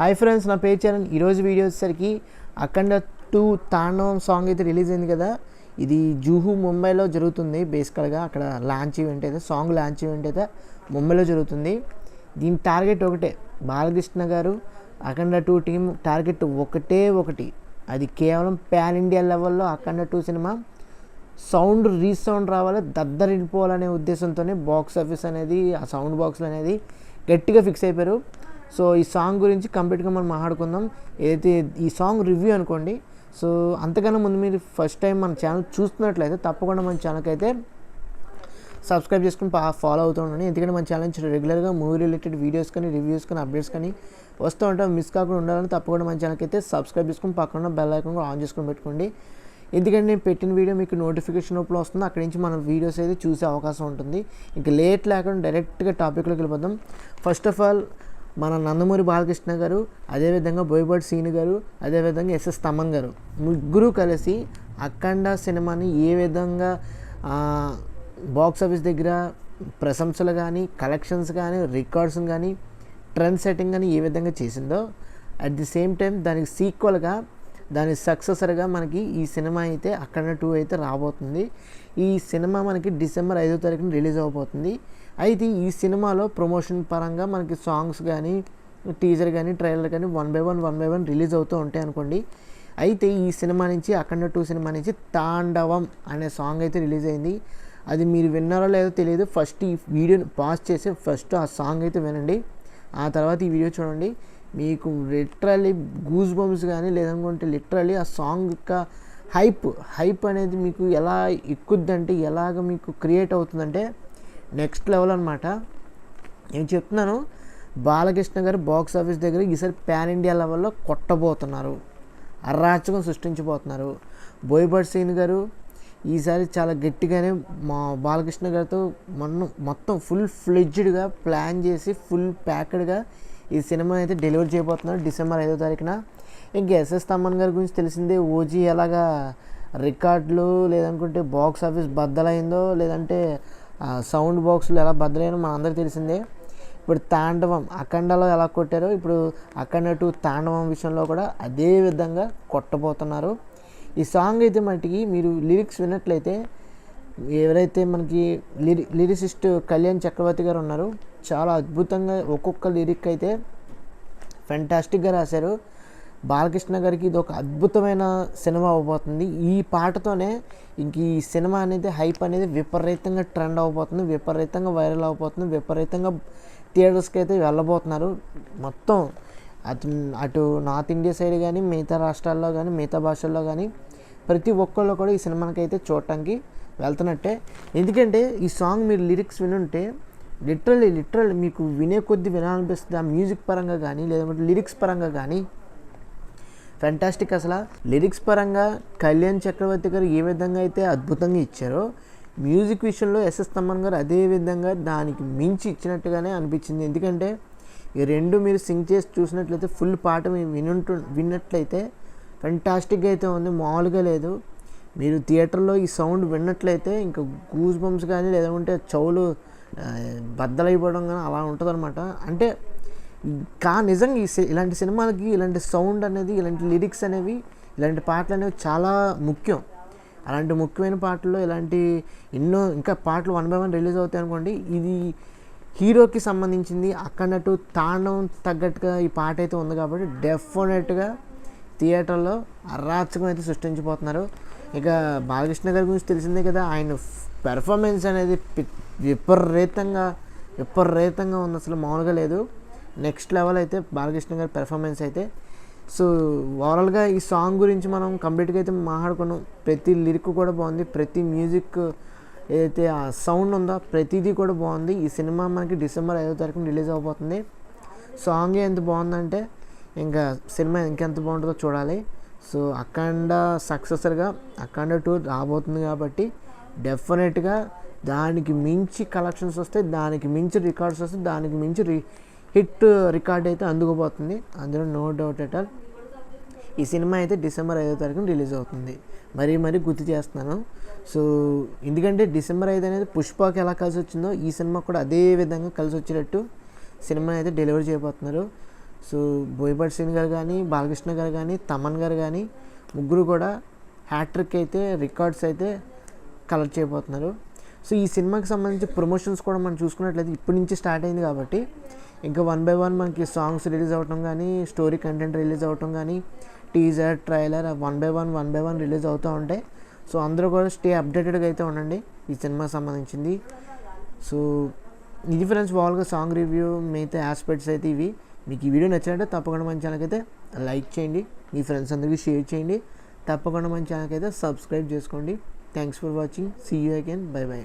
Hi friends, నా పేరు చరణ్. ఈరోజు వీడియో వచ్చేసరికి అఖండ 2 తాండవం సాంగ్ అయితే రిలీజ్ అయింది కదా. ఇది జూహు ముంబైలో జరుగుతుంది. బేసికల్గా అక్కడ లాంచ్ ఈవెంట్ అయితే సాంగ్ లాంచ్ ఈవెంట్ అయితే ముంబైలో జరుగుతుంది. దీని టార్గెట్ ఒకటే, బాలకృష్ణ గారు అఖండ 2 టీం టార్గెట్ ఒకటి. అది కేవలం ప్యాన్ ఇండియా లెవెల్లో అఖండ 2 సినిమా సౌండ్ రీసౌండ్ రావాలి, దద్దరిల్లిపోవాలనే ఉద్దేశంతోనే బాక్స్ ఆఫీస్ అనేది, ఆ సౌండ్ బాక్స్లు అనేది గట్టిగా ఫిక్స్ అయిపోయారు. సో ఈ సాంగ్ గురించి కంప్లీట్గా మనం మాట్లాడుకుందాం. ఏదైతే ఈ సాంగ్ రివ్యూ అనుకోండి. సో అంతకన్నా ముందు మీరు ఫస్ట్ టైం మన ఛానల్ చూస్తున్నట్లయితే తప్పకుండా మన ఛానల్కి అయితే సబ్స్క్రైబ్ చేసుకుని ఫాలో అవుతూ ఉండండి. ఎందుకంటే మన ఛానల్ నుంచి రెగ్యులర్గా మూవీ రిలేటెడ్ వీడియోస్ కానీ, రివ్యూస్ కానీ, అప్డేట్స్ కానీ వస్తూ ఉంటాం. మిస్ కాకుండా ఉండాలని తప్పకుండా మన ఛానల్కి అయితే సబ్స్క్రైబ్ చేసుకుని పక్కన బెల్ ఐకాన్ కూడా ఆన్ చేసుకొని పెట్టుకోండి. ఎందుకంటే నేను పెట్టిన వీడియో మీకు నోటిఫికేషన్ రూపంలో వస్తుంది. అక్కడి నుంచి మన వీడియోస్ అయితే చూసే అవకాశం ఉంటుంది. ఇంకా లేట్ లేకుండా డైరెక్ట్గా టాపిక్లోకి వెళ్ళిపోదాం. ఫస్ట్ ఆఫ్ ఆల్ మన నందమూరి బాలకృష్ణ గారు, అదేవిధంగా బోయపాటి శ్రీను గారు, అదేవిధంగా ఎస్ఎస్ తమన్ గారు ముగ్గురు కలిసి అఖండ సినిమాని ఏ విధంగా బాక్స్ ఆఫీస్ దగ్గర ప్రశంసలు కానీ, కలెక్షన్స్ కానీ, రికార్డ్స్ కానీ, ట్రెండ్ సెట్టింగ్ కానీ ఏ విధంగా చేసిందో, అట్ ది సేమ్ టైం దానికి సీక్వల్గా, దాని సక్సెసర్గా మనకి ఈ సినిమా అయితే అఖండ 2 అయితే రాబోతుంది. ఈ సినిమా మనకి డిసెంబర్ 5వ తారీఖున రిలీజ్ అవబోతుంది. అయితే ఈ సినిమాలో ప్రమోషన్ పరంగా మనకి సాంగ్స్ కానీ, టీజర్ కానీ, ట్రైలర్ కానీ వన్ బై వన్ రిలీజ్ అవుతూ ఉంటాయి అనుకోండి. అయితే ఈ సినిమా నుంచి, అఖండ 2 సినిమా నుంచి తాండవం అనే సాంగ్ అయితే రిలీజ్ అయింది. అది మీరు విన్నారో లేదో తెలియదు. ఫస్ట్ ఈ వీడియోని పాజ్ చేసి ఫస్ట్ ఆ సాంగ్ అయితే వినండి. ఆ తర్వాత ఈ వీడియో చూడండి. మీకు లిటరల్లీ గూస్ బంప్స్ కానీ, లేదనుకుంటే లిటరల్లీ ఆ సాంగ్ యొక్క హైప్ అనేది మీకు ఎలా ఎక్కుద్దంటే, ఎలాగ మీకు క్రియేట్ అవుతుందంటే నెక్స్ట్ లెవెల్ అనమాట. నేను చెప్తున్నాను, బాలకృష్ణ గారు బాక్స్ ఆఫీస్ దగ్గర ఈసారి ప్యాన్ ఇండియా లెవెల్లో కొట్టబోతున్నారు, అరాచకం సృష్టించబోతున్నారు. బోయపాటి శ్రీను గారు ఈసారి చాలా గట్టిగానే మా బాలకృష్ణ గారితో మొత్తం ఫుల్ ఫ్లెడ్జ్డ్గా ప్లాన్ చేసి, ఫుల్ ప్యాక్డ్గా ఈ సినిమా అయితే డెలివరీ చేయబోతున్నారు డిసెంబర్ 5వ తారీఖున. ఇంకా ఎస్ఎస్ తమన్ గారి గురించి తెలిసిందే. ఓజీ ఎలాగా రికార్డులు, లేదనుకుంటే బాక్స్ ఆఫీస్ బద్దలైందో, లేదంటే సౌండ్ బాక్సులు ఎలా బద్దలైనో మనందరికీ తెలిసిందే. ఇప్పుడు తాండవం అఖండలో ఎలా కొట్టారో, ఇప్పుడు అఖండ 2 తాండవం విషయంలో కూడా అదే విధంగా కొట్టబోతున్నారు. ఈ సాంగ్ అయితే మట్టికి మీరు లిరిక్స్ విన్నట్లయితే, ఎవరైతే మనకి లిరిసిస్ట్ కళ్యాణ్ చక్రవర్తి గారు ఉన్నారో, చాలా అద్భుతంగా ఒక్కొక్క లిరిక్ అయితే ఫెంటాస్టిక్గా రాశారు. బాలకృష్ణ గారికి ఇది ఒక అద్భుతమైన సినిమా అవ్వబోతుంది. ఈ పాటతోనే ఇంక ఈ సినిమా అనేది హైప్ అనేది విపరీతంగా ట్రెండ్ అవ్వబోతుంది, విపరీతంగా వైరల్ అవ్వబోతుంది, విపరీతంగా థియేటర్స్కి అయితే వెళ్ళబోతున్నారు. మొత్తం అటు నార్త్ ఇండియా సైడ్ కానీ, మిగతా రాష్ట్రాల్లో కానీ, మిగతా భాషల్లో కానీ ప్రతి ఒక్కళ్ళు కూడా ఈ సినిమాకి అయితే చూడటానికి వెళ్తున్నట్టే. ఎందుకంటే ఈ సాంగ్ మీరు లిరిక్స్ వినుంటే లిటరల్లీ మీకు వినే కొద్దీ వినాలనిపిస్తుంది. ఆ మ్యూజిక్ పరంగా కానీ, లేదంటే లిరిక్స్ పరంగా కానీ ఫ్యాంటాస్టిక్. అసలు లిరిక్స్ పరంగా కళ్యాణ్ చక్రవర్తి గారు ఏ విధంగా అయితే అద్భుతంగా ఇచ్చారో, మ్యూజిక్ విషయంలో ఎస్ఎస్ తమన్ గారు అదే విధంగా దానికి మించి ఇచ్చినట్టుగానే అనిపించింది. ఎందుకంటే ఈ రెండు మీరు సింగ్ చేసి చూసినట్లయితే, ఫుల్ పాట విన్నట్లయితే ఫ్యాంటాస్టిక్గా అయితే ఉంది, మామూలుగా లేదు. మీరు థియేటర్లో ఈ సౌండ్ విన్నట్లయితే ఇంకా గూస్ బంప్స్ కానీ, లేదంటే చెవులు బద్దలైపోవడం కానీ అలా ఉంటుంది అనమాట. అంటే నిజంగా ఇలాంటి సినిమాలకి ఇలాంటి సౌండ్ అనేది, ఇలాంటి లిరిక్స్ అనేవి, ఇలాంటి పాటలు అనేవి చాలా ముఖ్యం. అలాంటి ముఖ్యమైన పాటల్లో ఇలాంటి ఎన్నో ఇంకా పాటలు వన్ బై వన్ రిలీజ్ అవుతాయి అనుకోండి. ఇది హీరోకి సంబంధించింది. అఖండ 2 తాండవం తగ్గట్టుగా ఈ పాట అయితే ఉంది కాబట్టి డెఫినెట్గా థియేటర్లో అరాచకం అయితే సృష్టించిపోతున్నారు. ఇక బాలకృష్ణ గారి గురించి తెలిసిందే కదా. ఆయన పెర్ఫార్మెన్స్ అనేది విపరీతంగా ఉంది, అసలు మామూలుగా లేదు. నెక్స్ట్ లెవెల్ అయితే బాలకృష్ణ గారి పెర్ఫార్మెన్స్ అయితే. సో ఓవరాల్గా ఈ సాంగ్ గురించి మనం కంప్లీట్గా అయితే మాట్లాడుకున్నాం. ప్రతి లిరిక్ కూడా బాగుంది, ప్రతి మ్యూజిక్ ఏదైతే ఆ సౌండ్ ఉందో ప్రతిదీ కూడా బాగుంది. ఈ సినిమా మనకి డిసెంబర్ 5వ తారీఖున రిలీజ్ అవబోతుంది. సాంగ్ ఎంత బాగుందంటే ఇంకా సినిమా ఇంకెంత బాగుంటుందో చూడాలి. సో అఖండ సక్సెసర్గా అఖండ 2 రాబోతుంది కాబట్టి డెఫినెట్గా దానికి మించి కలెక్షన్స్ వస్తాయి, దానికి మించి రికార్డ్స్ వస్తాయి, దానికి మించి హిట్ రికార్డ్ అయితే అందుకోబోతుంది. అందులో నో డౌట్ ఎట్ ఆల్. ఈ సినిమా అయితే డిసెంబర్ 5వ తారీఖున రిలీజ్ అవుతుంది. మరీ గుర్తు చేస్తున్నాను. సో ఎందుకంటే డిసెంబర్ 5 అనేది పుష్పకి ఎలా కలిసి వచ్చిందో, ఈ సినిమా కూడా అదే విధంగా కలిసి వచ్చేటట్టు సినిమా అయితే డెలివరీ చేయబోతున్నారు. సో బోయపాటి శ్రీని గారు కానీ, బాలకృష్ణ గారు కానీ, తమన్ గారు కానీ ముగ్గురు కూడా హ్యాట్రిక్ అయితే రికార్డ్స్ అయితే కలెక్ట్ చేయబోతున్నారు. సో ఈ సినిమాకి సంబంధించి ప్రమోషన్స్ కూడా మనం చూసుకున్నట్లయితే ఇప్పటి నుంచి స్టార్ట్ అయింది కాబట్టి ఇంకా 1 by 1 మనకి సాంగ్స్ రిలీజ్ అవ్వటం కానీ, స్టోరీ కంటెంట్ రిలీజ్ అవ్వటం కానీ, టీజర్, ట్రైలర్ 1 by 1 రిలీజ్ అవుతూ ఉంటాయి. సో అందరూ కూడా స్టే అప్డేటెడ్గా అయితే ఉండండి ఈ సినిమాకి సంబంధించింది. సో ఇది ఫ్రెండ్స్ ఓవరాల్గా సాంగ్ రివ్యూ మిగతా ఆస్పెక్ట్స్ అయితే ఇవి. మీకు ఈ వీడియో నచ్చినట్టే తప్పకుండా మన ఛానల్కి అయితే లైక్ చేయండి, మీ ఫ్రెండ్స్ అందరికీ షేర్ చేయండి, తప్పకుండా మన ఛానల్కి అయితే సబ్స్క్రైబ్ చేసుకోండి. Thanks for watching. See you again. Bye by.